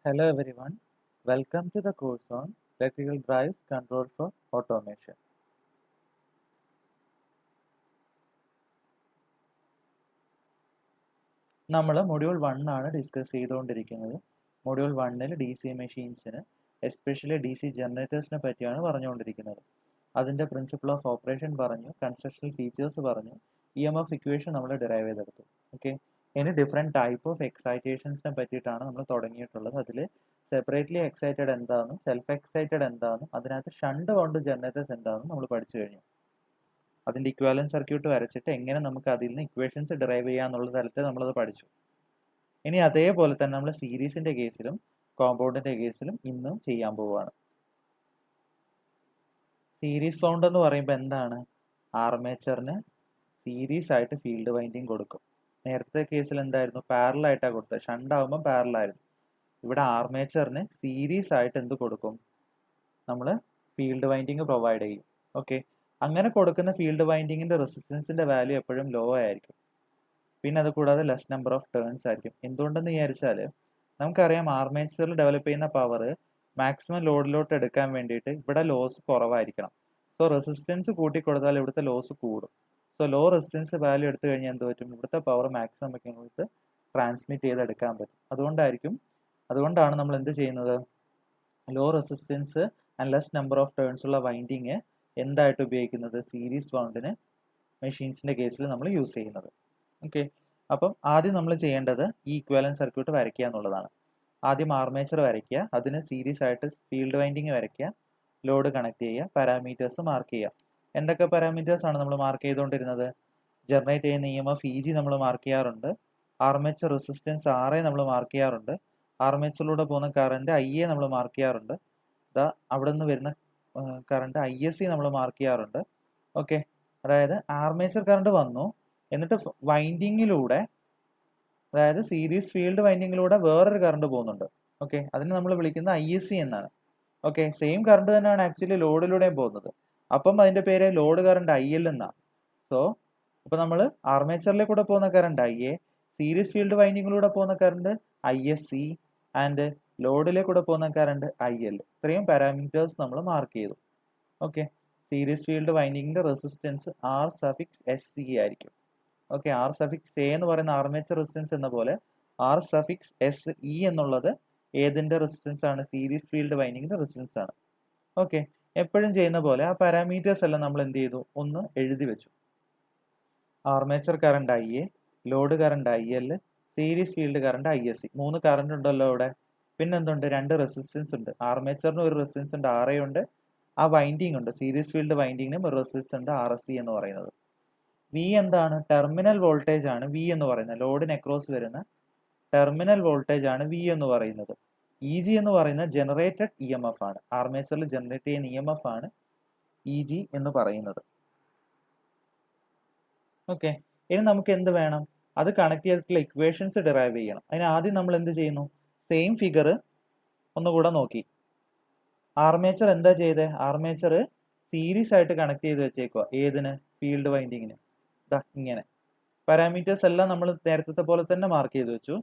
Hello everyone, welcome to the course on Electrical Drives Control for Automation. നമ്മൾ module 1 ആണ് discuss ചെയ്തുകൊണ്ടിരിക്കുന്നത്. Module 1-ൽ D C മെഷീൻസിന് especially D C ജനറേറ്റേഴ്സിനെ പറ്റിയാണ് പറഞ്ഞുകൊണ്ടിരിക്കുന്നത്. അതിൻ്റെ പ്രിൻസിപ്പിൾ ഓഫ് ഓപ്പറേഷൻ പറഞ്ഞു, കൺസ്ട്രക്ഷണൽ ഫീച്ചേഴ്സ് പറഞ്ഞു, EMF ഇക്വേഷൻ നമ്മൾ ഡിറൈവ് ചെയ്തെടുത്തു. ഓക്കെ, ഇനി ഡിഫറെൻറ്റ് ടൈപ്പ് ഓഫ് എക്സൈറ്റേഷൻസിനെ പറ്റിയിട്ടാണ് നമ്മൾ തുടങ്ങിയിട്ടുള്ളത്. അതിൽ സെപ്പറേറ്റ്ലി എക്സൈറ്റഡ് എന്താണെന്നും സെൽഫ് എക്സൈറ്റഡ് എന്താണെന്നും അതിനകത്ത് ഷണ്ട് ബൗണ്ട് ജനറേറ്റേഴ്സ് എന്താണെന്നും നമ്മൾ പഠിച്ചു കഴിഞ്ഞു. അതിൻ്റെ ഇക്വാലൻറ്റ് സർക്യൂട്ട് വരച്ചിട്ട് എങ്ങനെ നമുക്ക് അതിൽ നിന്ന് ഇക്വേഷൻസ് ഡിറൈവ് ചെയ്യാന്നുള്ള തരത്തിൽ നമ്മളത് പഠിച്ചു. ഇനി അതേപോലെ തന്നെ നമ്മൾ സീരീസിൻ്റെ കേസിലും കോമ്പൗണ്ടിൻ്റെ കേസിലും ഇന്നും ചെയ്യാൻ പോവുകയാണ്. സീരീസ് ബൗണ്ട് എന്ന് പറയുമ്പോൾ എന്താണ്? ആർമേച്ചറിന് സീരീസ് ആയിട്ട് ഫീൽഡ് വൈൻഡിങ് കൊടുക്കും. നേരത്തെ കേസിൽ എന്തായിരുന്നു? പാരലൽ ആയിട്ടാണ് കൊടുത്തത്. ഷണ്ട് ആകുമ്പോൾ പാരലായിരുന്നു. ഇവിടെ ആർമേച്ചറിന് സീരീസ് ആയിട്ട് എന്ത് കൊടുക്കും? നമ്മൾ ഫീൽഡ് വൈൻഡിങ് പ്രൊവൈഡ് ചെയ്യും. ഓക്കെ, അങ്ങനെ കൊടുക്കുന്ന ഫീൽഡ് വൈൻഡിങ്ങിൻ്റെ റെസിസ്റ്റൻസിൻ്റെ വാല്യൂ എപ്പോഴും ലോ ആയിരിക്കും. പിന്നെ അത് കൂടാതെ ലെസ് നമ്പർ ഓഫ് ടേൺസ് ആയിരിക്കും. എന്തുകൊണ്ടെന്ന് വിചാരിച്ചാൽ നമുക്കറിയാം ആർമേച്ചറിൽ ഡെവലപ്പ് ചെയ്യുന്ന പവർ മാക്സിമം ലോഡിലോട്ട് എടുക്കാൻ വേണ്ടിയിട്ട് ഇവിടെ ലോസ് കുറവായിരിക്കണം. സോ റെസിസ്റ്റൻസ് കൂട്ടിക്കൊടുത്താൽ ഇവിടുത്തെ ലോസ് കൂടും. സോ ലോ റെസിസ്റ്റൻസ് വാല്യൂ എടുത്തു കഴിഞ്ഞാൽ എന്ത് പറ്റും? ഇവിടുത്തെ പവർ മാക്സിമം ഇങ്ങോട്ട് ട്രാൻസ്മിറ്റ് ചെയ്തെടുക്കാൻ പറ്റും. അതുകൊണ്ടാണ് നമ്മൾ എന്ത് ചെയ്യുന്നത്? Low resistance and less number of turns ഉള്ള വൈൻഡിങ് എന്തായിട്ട് ഉപയോഗിക്കുന്നത്? സീരീസ് ബൗണ്ടിന് മെഷീൻസിൻ്റെ കേസിൽ നമ്മൾ യൂസ് ചെയ്യുന്നത്. ഓക്കെ, അപ്പം ആദ്യം നമ്മൾ ചെയ്യേണ്ടത് ഈ ഇക്വാലൻറ്റ് സർക്യൂട്ട് വരയ്ക്കുക എന്നുള്ളതാണ്. ആദ്യം ആർമേച്ചർ വരയ്ക്കുക, അതിന് സീരീസ് ആയിട്ട് ഫീൽഡ് വൈൻഡിങ് വരയ്ക്കുക, ലോഡ് കണക്ട് ചെയ്യുക, പാരാമീറ്റേഴ്സ് മാർക്ക് ചെയ്യുക. എന്തൊക്കെ പാരാമീറ്റേഴ്സ് ആണ് നമ്മൾ മാർക്ക് ചെയ്തുകൊണ്ടിരുന്നത്? ജനറേറ്റ് ചെയ്യുന്ന EMF EG നമ്മൾ മാർക്ക് ചെയ്യാറുണ്ട്, ആർമേച്ചർ റെസിസ്റ്റൻസ് RA നമ്മൾ മാർക്ക് ചെയ്യാറുണ്ട്, ആർമേച്ചറിലൂടെ പോകുന്ന കറണ്ട് IA നമ്മൾ മാർക്ക് ചെയ്യാറുണ്ട്, അവിടെ നിന്ന് വരുന്ന കറണ്ട് ISC നമ്മൾ മാർക്ക് ചെയ്യാറുണ്ട്. ഓക്കെ, അതായത് ആർമേച്ചർ കറണ്ട് വന്നു, എന്നിട്ട് വൈൻഡിങ്ങിലൂടെ, അതായത് സീരീസ് ഫീൽഡ് വൈൻഡിങ്ങിലൂടെ വേറൊരു കറണ്ട് പോകുന്നുണ്ട്. ഓക്കെ, അതിന് നമ്മൾ വിളിക്കുന്നത് ISC എന്നാണ്. ഓക്കെ, സെയിം കറണ്ട് തന്നെയാണ് ആക്ച്വലി ലോഡിലൂടെയും പോകുന്നത്. അപ്പം അതിൻ്റെ പേര് ലോഡ് കറണ്ട് IL എന്നാണ്. സോ അപ്പോൾ നമ്മൾ ആർമേച്ചറിലേക്ക് പോകുന്ന കറണ്ട് IA, സീരീസ് ഫീൽഡ് വൈൻഡിങ്ങിലൂടെ പോകുന്ന കറണ്ട് ISC ആൻഡ് ലോഡിലേക്കൂടെ പോകുന്ന കറണ്ട് IL. ഇത്രയും പാരാമീറ്റേഴ്സ് നമ്മൾ മാർക്ക് ചെയ്തു. ഓക്കെ, സീരീസ് ഫീൽഡ് വൈൻഡിങ്ങിൻ്റെ റെസിസ്റ്റൻസ് R∪SC ആയിരിക്കും. ഓക്കെ, R∪A എന്ന് പറയുന്ന ആർമേച്ചർ റെസിസ്റ്റൻസ് എന്ന പോലെ R∪SE എന്നുള്ളത് ഏതിൻ്റെ റെസിസ്റ്റൻസ് ആണ്? സീരീസ് ഫീൽഡ് വൈൻഡിങ്ങിൻ്റെ റെസിസ്റ്റൻസ് ആണ്. ഓക്കെ, എപ്പോഴും ചെയ്യുന്ന പോലെ ആ പാരാമീറ്റേഴ്സ് എല്ലാം നമ്മൾ എന്ത് ചെയ്തു? ഒന്ന് എഴുതി വെച്ചു. Armature current IA, load current IL, series field current ISC. 3 current ഉണ്ടല്ലോ ഇവിടെ. പിന്നെ എന്തുണ്ട്? 2 റെസിസ്റ്റൻസ് ഉണ്ട്. ആർമേച്ചറിന് ഒരു റെസിസ്റ്റൻസ് ഉണ്ട്, RA ഉണ്ട്. ആ വൈൻഡിങ് ഉണ്ട്, സീരീസ് ഫീൽഡ് വൈൻഡിങ്ങിനും ഒരു റെസിസ്റ്റൻസ് ഉണ്ട്, RSC എന്ന് പറയുന്നത്. V എന്താണ്? ടെർമിനൽ വോൾട്ടേജ് ആണ് V എന്ന് പറയുന്നത്. ലോഡിന് അക്രോസ് വരുന്ന ടെർമിനൽ വോൾട്ടേജ് ആണ് V എന്ന് പറയുന്നത്. EG എന്ന് പറയുന്നത് ജനറേറ്റഡ് EMF ആണ്. ആർമേച്ചറിൽ ജനറേറ്റ് ചെയ്യുന്ന EMF ആണ് EG എന്ന് പറയുന്നത്. ഓക്കെ, ഇനി നമുക്ക് എന്ത് വേണം? അത് കണക്ട് ചെയ്തിട്ടുള്ള ഇക്വേഷൻസ് ഡിറൈവ് ചെയ്യണം. അതിന് ആദ്യം നമ്മൾ എന്ത് ചെയ്യുന്നു? സെയിം ഫിഗർ ഒന്നുകൂടെ നോക്കി. ആർമേച്ചർ എന്താ ചെയ്തത്? ആർമേച്ചർ സീരീസ് ആയിട്ട് കണക്ട് ചെയ്ത് വെച്ചേക്കുക. ഏതിന്? ഫീൽഡ് വൈൻഡിങ്ങിന്. ഇങ്ങനെ പാരാമീറ്റേഴ്സ് എല്ലാം നമ്മൾ നേരത്തെ പോലെ തന്നെ മാർക്ക് ചെയ്ത് വെച്ചു.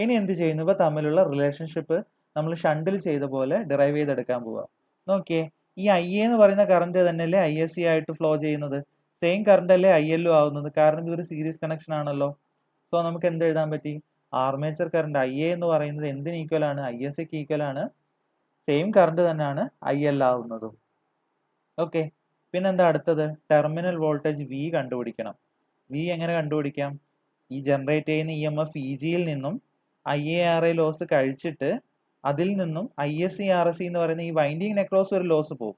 ഇനി എന്ത് ചെയ്യുന്നു? ഇവ തമ്മിലുള്ള റിലേഷൻഷിപ്പ് നമ്മൾ ഷണ്ടിൽ ചെയ്ത പോലെ ഡിറൈവ് ചെയ്തെടുക്കാൻ പോവുക. നോക്കിയേ, ഈ IA എന്ന് പറയുന്ന കറണ്ട് തന്നെയല്ലേ ISC ആയിട്ട് ഫ്ലോ ചെയ്യുന്നത്? സെയിം കറണ്ട് അല്ലേ IL ആവുന്നത്? കാരണം ഇതൊരു സീരീസ് കണക്ഷൻ ആണല്ലോ. സോ നമുക്ക് എന്ത് എഴുതാൻ പറ്റി? ആർമേച്ചർ കറണ്ട് IA എന്ന് പറയുന്നത് എന്തിന് ഈക്വൽ ആണ്? ISCക്ക് ഈക്വൽ ആണ്. സെയിം കറണ്ട് തന്നെയാണ് IL ആവുന്നതും. ഓക്കെ, പിന്നെന്താ അടുത്തത്? ടെർമിനൽ വോൾട്ടേജ് V കണ്ടുപിടിക്കണം. V എങ്ങനെ കണ്ടുപിടിക്കാം? ഈ ജനറേറ്റ് ചെയ്യുന്ന EMF EGയിൽ നിന്നും IARA ലോസ് കഴിച്ചിട്ട് അതിൽ നിന്നും ISC RSC എന്ന് പറയുന്ന ഈ വൈൻഡിങ് അക്രോസ് ഒരു ലോസ് പോകും.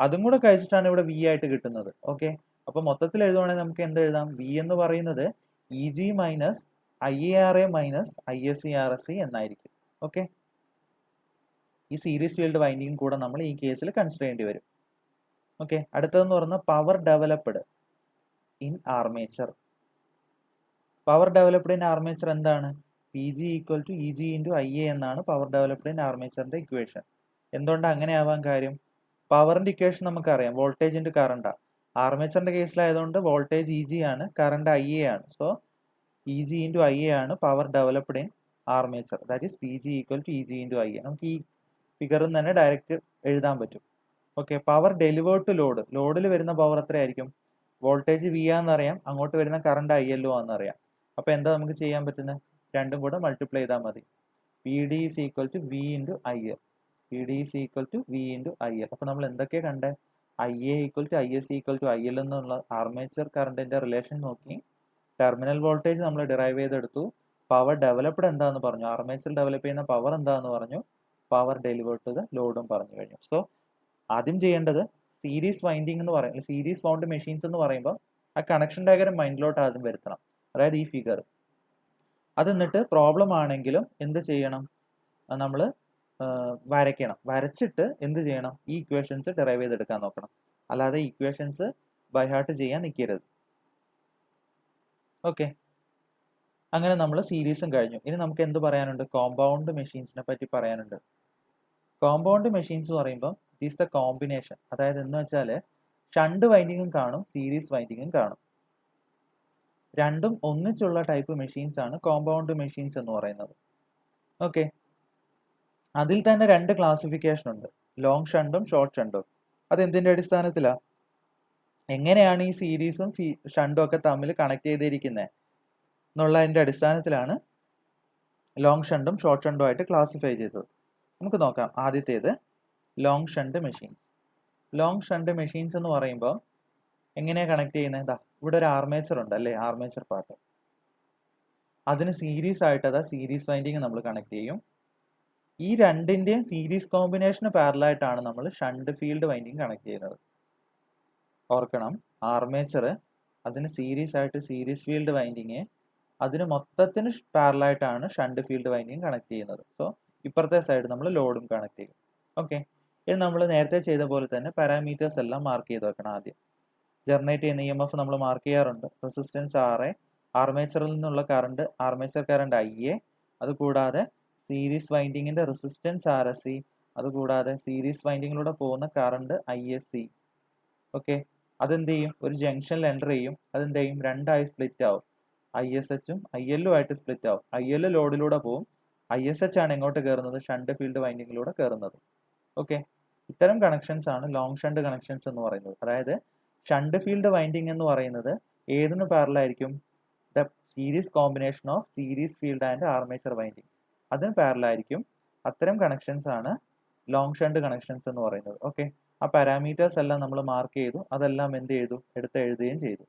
അതും കൂടെ കഴിച്ചിട്ടാണ് ഇവിടെ V ആയിട്ട് കിട്ടുന്നത്. ഓക്കെ, അപ്പോൾ മൊത്തത്തിൽ എഴുതുവാണെങ്കിൽ നമുക്ക് എന്ത് എഴുതാം? V എന്ന് പറയുന്നത് EG minus IARA minus ISC RSC എന്നായിരിക്കും. ഓക്കെ, ഈ സീരീസ് ഫീൽഡ് വൈൻഡിങ് കൂടെ നമ്മൾ ഈ കേസിൽ കൺസിഡർ ചെയ്യേണ്ടി വരും. ഓക്കെ, അടുത്തതെന്ന് പറഞ്ഞാൽ power developed in armature. Power developed in armature എന്താണ്? PG equal to EG into IA എന്നാണ് പവർ ഡെവലപ്ഡ് ഇൻ ആർമേച്ചറിൻ്റെ ഇക്വേഷൻ. എന്തുകൊണ്ടാണ് അങ്ങനെ ആവാൻ കാര്യം? പവറിൻ്റെ ഇക്വേഷൻ നമുക്കറിയാം, വോൾട്ടേജ് ഇൻറ്റു കറണ്ടാണ്. ആർമേച്ചറിൻ്റെ കേസിലായതുകൊണ്ട് വോൾട്ടേജ് EG ആണ്, കറണ്ട് IA ആണ്. സോ EG ഇൻറ്റു IA ആണ് power developed in armature that is P G equal to E G into I A. നമുക്ക് ഈ ഫിഗറിൽ തന്നെ ഡയറക്റ്റ് എഴുതാൻ പറ്റും. Okay, power delivered to load, ലോഡിൽ വരുന്ന പവർ എത്രയായിരിക്കും? വോൾട്ടേജ് വി ആണെന്നറിയാം, അങ്ങോട്ട് വരുന്ന കറണ്ട് ഐ എൽ ഒ ആണെന്നറിയാം. അപ്പോൾ എന്താ നമുക്ക് ചെയ്യാൻ പറ്റുന്നത്? രണ്ടും കൂടെ മൾട്ടിപ്ലൈ ചെയ്താൽ മതി. P D is equal to V into I L, P D is equal to V into I L. അപ്പോൾ നമ്മൾ എന്തൊക്കെയാണ് കണ്ടത്? I A equal to I S equal to I L എന്നുള്ള ആർമേച്ചർ കറണ്ടിൻ്റെ റിലേഷൻ നോക്കി, terminal voltage നമ്മൾ derive ചെയ്തെടുത്തു, power developed എന്താണെന്ന് പറഞ്ഞു, ആർമേച്ചർ ഡെവലപ്പ് ചെയ്യുന്ന പവർ എന്താണെന്ന് പറഞ്ഞു, പവർ ഡെലിവേർഡ് ടു ദ ലോഡും പറഞ്ഞു കഴിഞ്ഞു. സോ ആദ്യം ചെയ്യേണ്ടത് സീരീസ് വൈൻഡിങ് എന്ന് പറയുന്നത്, സീരീസ് ബൗണ്ട് മെഷീൻസ് എന്ന് പറയുമ്പോൾ ആ കണക്ഷൻ ഡയഗ്രം മൈൻഡിലോട്ട് ആദ്യം വരുത്തണം. അതായത് ഈ ഫിഗർ അത് എന്നിട്ട് പ്രോബ്ലം ആണെങ്കിലും എന്ത് ചെയ്യണം? നമ്മൾ വരയ്ക്കണം. വരച്ചിട്ട് എന്ത് ചെയ്യണം? ഈ ഇക്വേഷൻസ് ഡിറൈവ് ചെയ്തെടുക്കാൻ നോക്കണം. അല്ലാതെ ഇക്വേഷൻസ് ബൈ ഹാർട്ട് ചെയ്യാൻ നിൽക്കരുത്. ഓക്കെ, അങ്ങനെ നമ്മൾ സീരീസും കഴിഞ്ഞു. ഇനി നമുക്ക് എന്ത് പറയാനുണ്ട്? കോമ്പൗണ്ട് മെഷീൻസിനെ പറ്റി പറയാനുണ്ട്. കോമ്പൗണ്ട് മെഷീൻസ് എന്ന് പറയുമ്പോൾ ഇറ്റ് ഈസ് ദ കോമ്പിനേഷൻ. അതായത് എന്ന് വെച്ചാൽ ഷണ്ട് വൈൻഡിങ്ങും കാണും, സീരീസ് വൈൻഡിങ്ങും കാണും. രണ്ടും ഒന്നിച്ചുള്ള ടൈപ്പ് മെഷീൻസ് ആണ് കോമ്പൗണ്ട് മെഷീൻസ് എന്ന് പറയുന്നത്. ഓക്കെ, അതിൽ തന്നെ രണ്ട് ക്ലാസിഫിക്കേഷൻ ഉണ്ട്, ലോങ് ഷണ്ടും ഷോർട്ട് ഷണ്ടും. അതെന്തിൻ്റെ അടിസ്ഥാനത്തിലാണ്? എങ്ങനെയാണ് ഈ സീരീസും ഷണ്ടും ഒക്കെ തമ്മിൽ കണക്ട് ചെയ്തിരിക്കുന്നത് എന്നുള്ളതിൻ്റെ അടിസ്ഥാനത്തിലാണ് ലോങ് ഷണ്ടും ഷോർട്ട് ഷണ്ടും ആയിട്ട് ക്ലാസിഫൈ ചെയ്തത്. നമുക്ക് നോക്കാം. ആദ്യത്തേത് long shunt machines. Long shunt machines എന്ന് പറയുമ്പോൾ എങ്ങനെയാണ് കണക്ട് ചെയ്യുന്നത്? ഇവിടെ ഒരു ആർമേച്ചർ ഉണ്ട് അല്ലേ, ആർമേച്ചർ പാർട്ട്. അതിന് സീരീസ് ആയിട്ട് അതാ സീരീസ് വൈൻഡിങ് നമ്മൾ കണക്ട് ചെയ്യും. ഈ രണ്ടിൻ്റെയും സീരീസ് കോമ്പിനേഷന് പാരലായിട്ടാണ് നമ്മൾ ഷണ്ട് ഫീൽഡ് വൈൻഡിങ് കണക്ട് ചെയ്യുന്നത്. ഓർക്കണം, ആർമേച്ചർ, അതിന് സീരീസ് ആയിട്ട് സീരീസ് ഫീൽഡ് വൈൻഡിങ്, അതിന് മൊത്തത്തിന് പാരലായിട്ടാണ് ഷണ്ട് ഫീൽഡ് വൈൻഡിങ് കണക്ട് ചെയ്യുന്നത്. സോ ഇപ്പുറത്തെ സൈഡ് നമ്മൾ ലോഡും കണക്ട് ചെയ്യും. ഓക്കെ, ഇത് നമ്മൾ നേരത്തെ ചെയ്ത പോലെ തന്നെ പാരാമീറ്റേഴ്സ് എല്ലാം മാർക്ക് ചെയ്ത് വെക്കണം. ആദ്യം ജനറേറ്റ് ചെയ്യുന്ന ഇ എം എഫ് നമ്മൾ മാർക്ക് ചെയ്യാറുണ്ട്. റെസിസ്റ്റൻസ് ആർ എ, ആർമേച്ചറിൽ നിന്നുള്ള current armature current I A, അതുകൂടാതെ സീരീസ് വൈൻഡിങ്ങിൻ്റെ റെസിസ്റ്റൻസ് ആർ എസ് സി, അതുകൂടാതെ സീരീസ് വൈൻഡിങ്ങിലൂടെ പോകുന്ന current I S C. Okay, അതെന്ത് ചെയ്യും? ഒരു ജംഗ്ഷനിൽ എൻ്റർ ചെയ്യും. അതെന്ത് ചെയ്യും? രണ്ടായി സ്പ്ലിറ്റ് ആവും. ഐ എസ് എച്ചും ഐ എല്ലും ആയിട്ട് സ്പ്ലിറ്റ് ആവും. ഐ എൽ ലോഡിലൂടെ പോകും, ഐ എസ് എച്ച് ആണ് എങ്ങോട്ട് കയറുന്നത്? ഷണ്ട് ഫീൽഡ് വൈൻഡിങ്ങിലൂടെ കയറുന്നത്. ഓക്കെ, ഇത്തരം കണക്ഷൻസ് ആണ് ലോങ് ഷണ്ട് കണക്ഷൻസ് എന്ന് പറയുന്നത്. അതായത് ഷണ്ട് ഫീൽഡ് വൈൻഡിങ് എന്ന് പറയുന്നത് ഏതിന് പാരലായിരിക്കും? The series combination of series field and armature winding, അതിന് പാരലായിരിക്കും. അത്തരം കണക്ഷൻസ് ആണ് ലോങ് ഷണ്ട് കണക്ഷൻസ് എന്ന് പറയുന്നത്. ഓക്കെ, ആ പാരാമീറ്റേഴ്സ് എല്ലാം നമ്മൾ മാർക്ക് ചെയ്തു, അതെല്ലാം എന്ത് ചെയ്തു? എടുത്ത് എഴുതുകയും ചെയ്തു.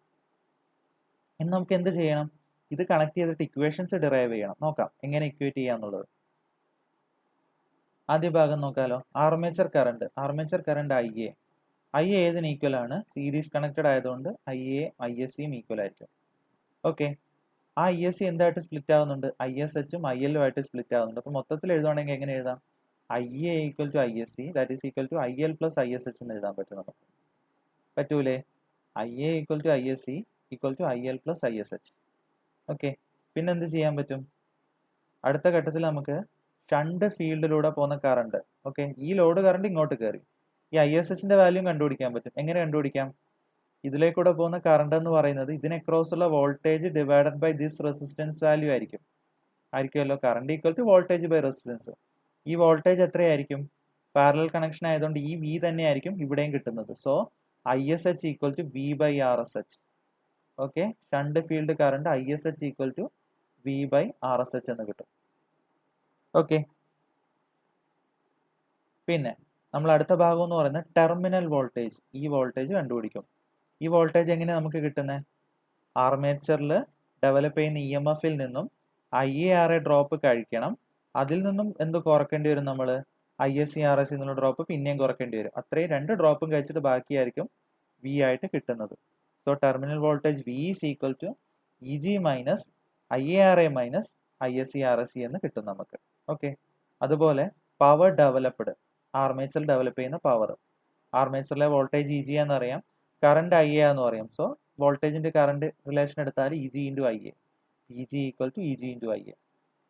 ഇനി നമുക്ക് എന്ത് ചെയ്യണം? ഇത് കണക്ട് ചെയ്തിട്ട് ഇക്വേഷൻസ് ഡിറൈവ് ചെയ്യണം. നോക്കാം എങ്ങനെ ഇക്വേറ്റ് ചെയ്യാന്നുള്ളത്. ആദ്യ ഭാഗം നോക്കാലോ. Armature current I A. I A ഏതിന് ഈക്വൽ ആണ്? സീരീസ് കണക്റ്റഡ് ആയതുകൊണ്ട് ഐ എ ഐ എസ് സിയും ഈക്വൽ ആയിരിക്കും. ഓക്കെ, ആ ഐ എസ് സി എന്തായിട്ട് സ്പ്ലിറ്റ് ആവുന്നുണ്ട്? ഐ എസ് എച്ചും ഐ എല്ലും ആയിട്ട് സ്പ്ലിറ്റ് ആവുന്നുണ്ട്. അപ്പോൾ മൊത്തത്തിൽ എഴുതുവാണെങ്കിൽ എങ്ങനെ എഴുതാം? I A equal to I S C that is equal to I L plus I S H എന്ന് എഴുതാൻ പറ്റും നമുക്ക്. പറ്റൂലേ? I A equal to I S C equal to I L plus I S H. Okay, പിന്നെ എന്ത് ചെയ്യാൻ പറ്റും? അടുത്ത ഘട്ടത്തിൽ നമുക്ക് ഷണ്ട് ഫീൽഡിലൂടെ പോകുന്ന കറണ്ട്, ഓക്കെ, ഈ ലോഡ് കറണ്ട് ഇങ്ങോട്ട് കയറി, ഈ ഐ എസ് എച്ചിന്റെ വാല്യൂ കണ്ടുപിടിക്കാൻ പറ്റും. എങ്ങനെ കണ്ടുപിടിക്കാം? ഇതിലേക്കൂടെ പോകുന്ന കറണ്ട് എന്ന് പറയുന്നത് ഇതിന് അക്രോസ് ഉള്ള voltage divided by this resistance value ആയിരിക്കുമല്ലോ. Current equal to voltage by resistance. ഈ വോൾട്ടേജ് എത്രയായിരിക്കും? പാരലൽ കണക്ഷൻ ആയതുകൊണ്ട് ഈ വി തന്നെയായിരിക്കും ഇവിടെയും കിട്ടുന്നത്. So I S H equal to V by R S H. Okay, shunt field current I S H equal to V by R S H എന്ന് കിട്ടും. Okay, പിന്നെ നമ്മൾ അടുത്ത ഭാഗം എന്ന് പറയുന്നത് ടെർമിനൽ വോൾട്ടേജ്. ഈ വോൾട്ടേജ് കണ്ടുപിടിക്കും. ഈ വോൾട്ടേജ് എങ്ങനെ നമുക്ക് കിട്ടുന്നത്? ആർമേച്ചറിൽ ഡെവലപ്പ് ചെയ്യുന്ന ഇ എം എഫിൽ നിന്നും I A R A drop കഴിക്കണം. അതിൽ നിന്നും എന്ത് കുറക്കേണ്ടി വരും? നമ്മൾ I S C R S എന്നുള്ള ഡ്രോപ്പ് പിന്നെയും കുറക്കേണ്ടി വരും. അത്രയും രണ്ട് ഡ്രോപ്പും കഴിച്ചിട്ട് ബാക്കിയായിരിക്കും വി ആയിട്ട് കിട്ടുന്നത്. So terminal voltage V is equal to E G minus I A R A minus I S C R S C എന്ന് കിട്ടും നമുക്ക്. ഓക്കെ, അതുപോലെ പവർ ഡെവലപ്ഡ്, ആർമേച്ചറിൽ ഡെവലപ്പ് ചെയ്യുന്ന പവർ, ആർമേച്ചറിലെ വോൾട്ടേജ് ഇ ജി എന്നറിയാം, കറണ്ട് ഐ എ എന്ന് പറയാം. സോ വോൾട്ടേജിന്റെ കറണ്ട് റിലേഷൻ എടുത്താൽ E G into I A, E G equal to E G into I A.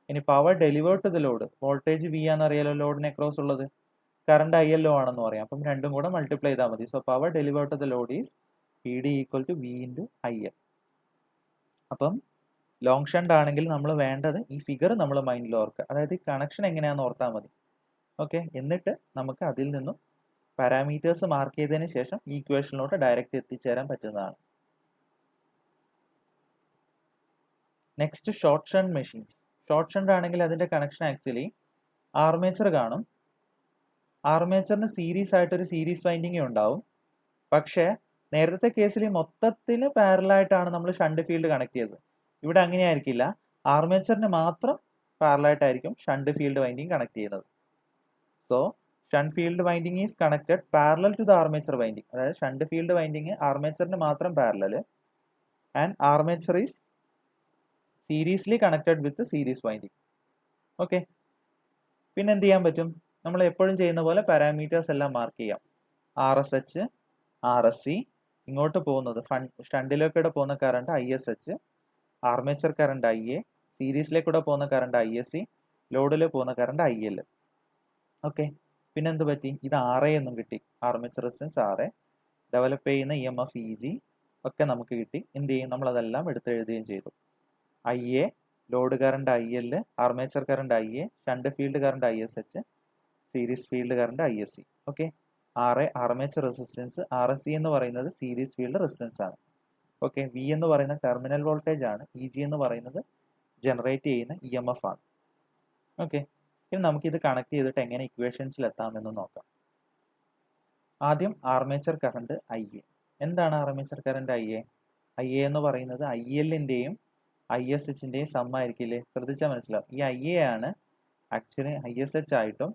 ഇനി power delivered to the load, voltage V ആണെന്നറിയാലോ, ലോഡിന് across ഉള്ളത്, current I L O ആണെന്ന് പറയാം. അപ്പം രണ്ടും കൂടെ മൾട്ടിപ്ലൈ ചെയ്താൽ മതി. So power delivered to the load is P D equal to V into I L. അപ്പം ലോങ് ഷണ്ട് ആണെങ്കിൽ നമ്മൾ വേണ്ടത് ഈ ഫിഗർ നമ്മൾ മൈൻഡിൽ ഓർക്കുക, അതായത് ഈ കണക്ഷൻ എങ്ങനെയാണെന്ന് ഓർത്താൽ മതി. ഓക്കെ, എന്നിട്ട് നമുക്ക് അതിൽ നിന്നും പാരാമീറ്റേഴ്സ് മാർക്ക് ചെയ്തതിന് ശേഷം ഈ ഇക്വേഷനിലോട്ട് ഡയറക്റ്റ് എത്തിച്ചേരാൻ പറ്റുന്നതാണ്. Next short shunt machines. Short shunt ആണെങ്കിൽ അതിന്റെ കണക്ഷൻ ആക്ച്വലി ആർമേച്ചർ കാണും. ആർമേച്ചറിന് സീരീസ് ആയിട്ടൊരു സീരീസ് വൈൻഡിങ് ഉണ്ടാവും. പക്ഷേ നേരത്തെ കേസിൽ മൊത്തത്തിന് പാരലായിട്ടാണ് നമ്മൾ ഷണ്ട് ഫീൽഡ് കണക്ട് ചെയ്തത്. ഇവിടെ അങ്ങനെ ആയിരിക്കില്ല, ആർമേച്ചറിന് മാത്രം പാരലായിട്ടായിരിക്കും ഷണ്ട് ഫീൽഡ് വൈൻഡിങ് കണക്ട് ചെയ്യുന്നത്. So shunt field winding is connected parallel to the armature winding. അതായത് ഷണ്ട് ഫീൽഡ് വൈൻഡിങ് ആർമേച്ചറിന് മാത്രം parallel and armature is seriesly connected with series winding. Okay, പിന്നെ എന്ത് ചെയ്യാൻ പറ്റും? നമ്മൾ എപ്പോഴും ചെയ്യുന്ന പോലെ പാരാമീറ്റേഴ്സ് എല്ലാം മാർക്ക് ചെയ്യാം. RSH, RSC, ഇങ്ങോട്ട് പോകുന്നത് ഷണ്ടിലേക്കൂടെ പോകുന്ന current ISH, armature current IA, സീരീസിലേക്കൂടെ പോകുന്ന കറണ്ട് ISC, ലോഡിൽ പോകുന്ന കറണ്ട് IL. ഓക്കെ, പിന്നെ എന്ത് പറ്റി? ഇത് RA എന്നും കിട്ടി, ആർമേച്ചർ റെസിസ്റ്റൻസ് RA. ഡെവലപ്പ് ചെയ്യുന്ന EMF EG ഒക്കെ നമുക്ക് കിട്ടി. എന്ത് ചെയ്യും? നമ്മളതെല്ലാം എടുത്ത് എഴുതുകയും ചെയ്തു. IA, load current IL, armature current IA, shunt field current ISH, series field current ISC. Okay, RA armature resistance, RSC എന്ന് പറയുന്നത് സീരീസ് ഫീൽഡ് റെസിസ്റ്റൻസ് ആണ്. ഓക്കെ, V എന്ന് പറയുന്ന ടെർമിനൽ വോൾട്ടേജ് ആണ്, EG എന്ന് പറയുന്നത് ജനറേറ്റ് ചെയ്യുന്ന EMF ആണ്. ഓക്കെ, ഇനി നമുക്കിത് കണക്ട് ചെയ്തിട്ട് എങ്ങനെ ഇക്വേഷൻസിൽ എത്താമെന്ന് നോക്കാം. ആദ്യം ആർമേച്ചർ കറണ്ട് IA. എന്താണ് ആർമേച്ചർ കറണ്ട് IA? IA എന്ന് പറയുന്നത് IL-ന്റെയും ISH-ന്റെയും സം ആയിരിക്കില്ലേ? ശ്രദ്ധിച്ചാൽ മനസ്സിലാവും. ഈ IA ആണ് ആക്ച്വലി ISH ആയിട്ടും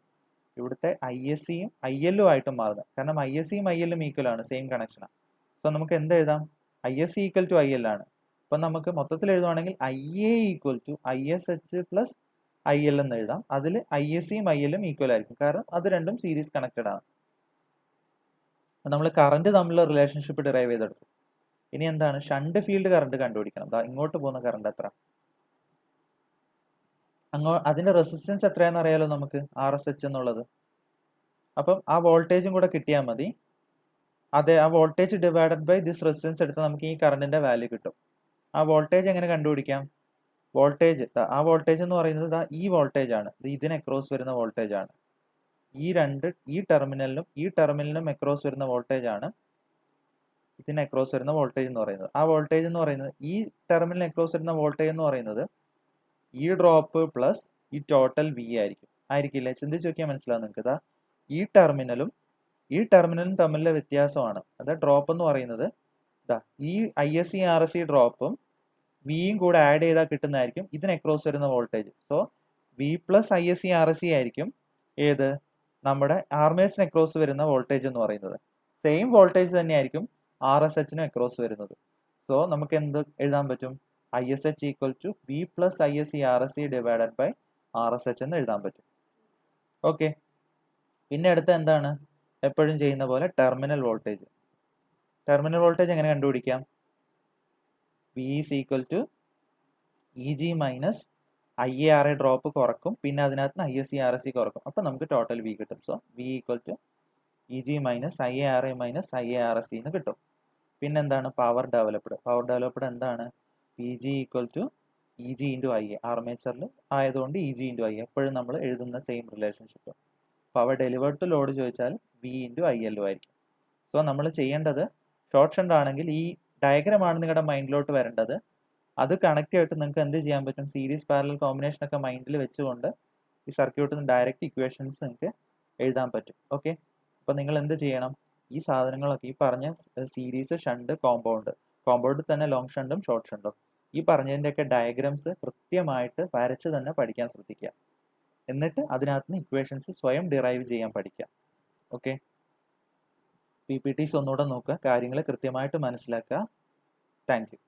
ഇവിടുത്തെ ISC-യും IL-ഉം ആയിട്ടും മാറുന്നത്. കാരണം ISC-യും IL-ഉം ഈക്വൽ ആണ്, സെയിം കണക്ഷനാണ്. സോ നമുക്ക് എന്ത് എഴുതാം? ISC ഈക്വൽ ടു IL ആണ്. അപ്പം നമുക്ക് മൊത്തത്തിൽ എഴുതുവാണെങ്കിൽ IA equal to ISH plus IL എന്ന് എഴുതാം. അതിൽ ISC-യും IL-ഉം ഈക്വൽ ആയിരിക്കും, കാരണം അത് രണ്ടും സീരീസ് കണക്റ്റഡ് ആണ്. നമ്മൾ കറണ്ട് തമ്മിലുള്ള റിലേഷൻഷിപ്പ് ഡിറൈവ് ചെയ്തെടുത്തു. ഇനി എന്താണ്? ഷണ്ട് ഫീൽഡ് കറണ്ട് കണ്ടുപിടിക്കണം. ഇങ്ങോട്ട് പോകുന്ന കറണ്ട് എത്ര, അതിന്റെ റെസിസ്റ്റൻസ് എത്രയാണെന്ന് അറിയാലോ നമുക്ക്, RSH എന്നുള്ളത്. അപ്പം ആ വോൾട്ടേജും കൂടെ കിട്ടിയാൽ മതി. അതെ, ആ voltage divided by this resistance എടുത്താൽ നമുക്ക് ഈ കറണ്ടിന്റെ വാല്യൂ കിട്ടും. ആ വോൾട്ടേജ് എങ്ങനെ കണ്ടുപിടിക്കാം? വോൾട്ടേജ്, ആ വോൾട്ടേജ് എന്ന് പറയുന്നത് ഈ വോൾട്ടേജ് ആണ്, ഇതിന് അക്രോസ് വരുന്ന വോൾട്ടേജ് ആണ്. ഈ ടെർമിനലിനും അക്രോസ് വരുന്ന വോൾട്ടേജ് ആണ് ഇതിന് അക്രോസ് വരുന്ന വോൾട്ടേജ് എന്ന് പറയുന്നത്. ആ വോൾട്ടേജ് എന്ന് പറയുന്നത്, ഈ ടെർമിനലിന് അക്രോസ് വരുന്ന വോൾട്ടേജ് എന്ന് പറയുന്നത് ഈ ഡ്രോപ്പ് പ്ലസ് ഈ ടോട്ടൽ V ആയിരിക്കില്ലേ? ചിന്തിച്ച് നോക്കിയാൽ മനസ്സിലാവും നിങ്ങൾക്ക്. ഈ ടെർമിനലും തമ്മിലുള്ള വ്യത്യാസമാണ് അത് ഡ്രോപ്പ് എന്ന് പറയുന്നത്. ഈ ISC RSC ഡ്രോപ്പും വിയും കൂടെ ആഡ് ചെയ്താൽ കിട്ടുന്നതായിരിക്കും ഇതിന് അക്രോസ് വരുന്ന voltage. So V plus ISC RSC ആയിരിക്കും ഏത്? നമ്മുടെ ആർമേച്ചറിന് അക്രോസ് വരുന്ന വോൾട്ടേജ് എന്ന് പറയുന്നത്. സെയിം വോൾട്ടേജ് തന്നെയായിരിക്കും RSH-ന് അക്രോസ് വരുന്നത്. സോ നമുക്ക് എന്ത് എഴുതാൻ പറ്റും? ISH equal to V plus ISC RSC divided by RSH എന്ന് എഴുതാൻ പറ്റും. ഓക്കെ, പിന്നെ അടുത്ത എന്താണ്? എപ്പോഴും ചെയ്യുന്ന പോലെ ടെർമിനൽ വോൾട്ടേജ്. ടെർമിനൽ വോൾട്ടേജ് എങ്ങനെ കണ്ടുപിടിക്കാം? V is equal to EG minus IARA drop കുറക്കും, പിന്നെ അതിനകത്ത് ISC RSC കുറക്കും, അപ്പം നമുക്ക് ടോട്ടൽ V കിട്ടും. So V equal to EG minus IARA minus IARSC എന്ന് കിട്ടും. പിന്നെന്താണ്? പവർ ഡെവലപ്ഡ് എന്താണ്? PG equal to EG into IA. ആർമേച്ചറിൽ ആയതുകൊണ്ട് EG ഇൻറ്റു IA എപ്പോഴും നമ്മൾ എഴുതുന്ന same relationship. Power delivered to load ചോദിച്ചാൽ V ഇൻറ്റു IL ആയിരിക്കും. സോ നമ്മൾ ചെയ്യേണ്ടത്, ഷോർട്ട് ഷണ്ട് ആണെങ്കിൽ ഈ ഡയഗ്രമാണ് നിങ്ങളുടെ മൈൻഡിലോട്ട് വരേണ്ടത്. അത് കണക്ട് ചെയ്തിട്ട് നിങ്ങൾക്ക് എന്ത് ചെയ്യാൻ പറ്റും? സീരീസ് പാരലൽ കോമ്പിനേഷൻ ഒക്കെ മൈൻഡിൽ വെച്ചുകൊണ്ട് ഈ സർക്യൂട്ടിൽ നിന്ന് ഡയറക്റ്റ് ഇക്വേഷൻസ് നിങ്ങൾക്ക് എഴുതാൻ പറ്റും. ഓക്കെ, അപ്പം നിങ്ങൾ എന്ത് ചെയ്യണം? ഈ സാധനങ്ങളൊക്കെ, ഈ പറഞ്ഞ സീരീസ്, ഷണ്ട്, കോമ്പൗണ്ടിൽ തന്നെ ലോങ് ഷണ്ടും ഷോർട്ട് ഷണ്ടും, ഈ പറഞ്ഞതിൻ്റെയൊക്കെ ഡയഗ്രംസ് കൃത്യമായിട്ട് വരച്ച് തന്നെ പഠിക്കാൻ ശ്രദ്ധിക്കുക. എന്നിട്ട് അതിനകത്ത് നിന്ന് ഇക്വേഷൻസ് സ്വയം ഡിറൈവ് ചെയ്യാൻ പഠിക്കുക. ഓക്കെ, PPTs ഒന്നുകൂടെ നോക്കുക, കാര്യങ്ങൾ കൃത്യമായിട്ട് മനസ്സിലാക്കുക. Thank you.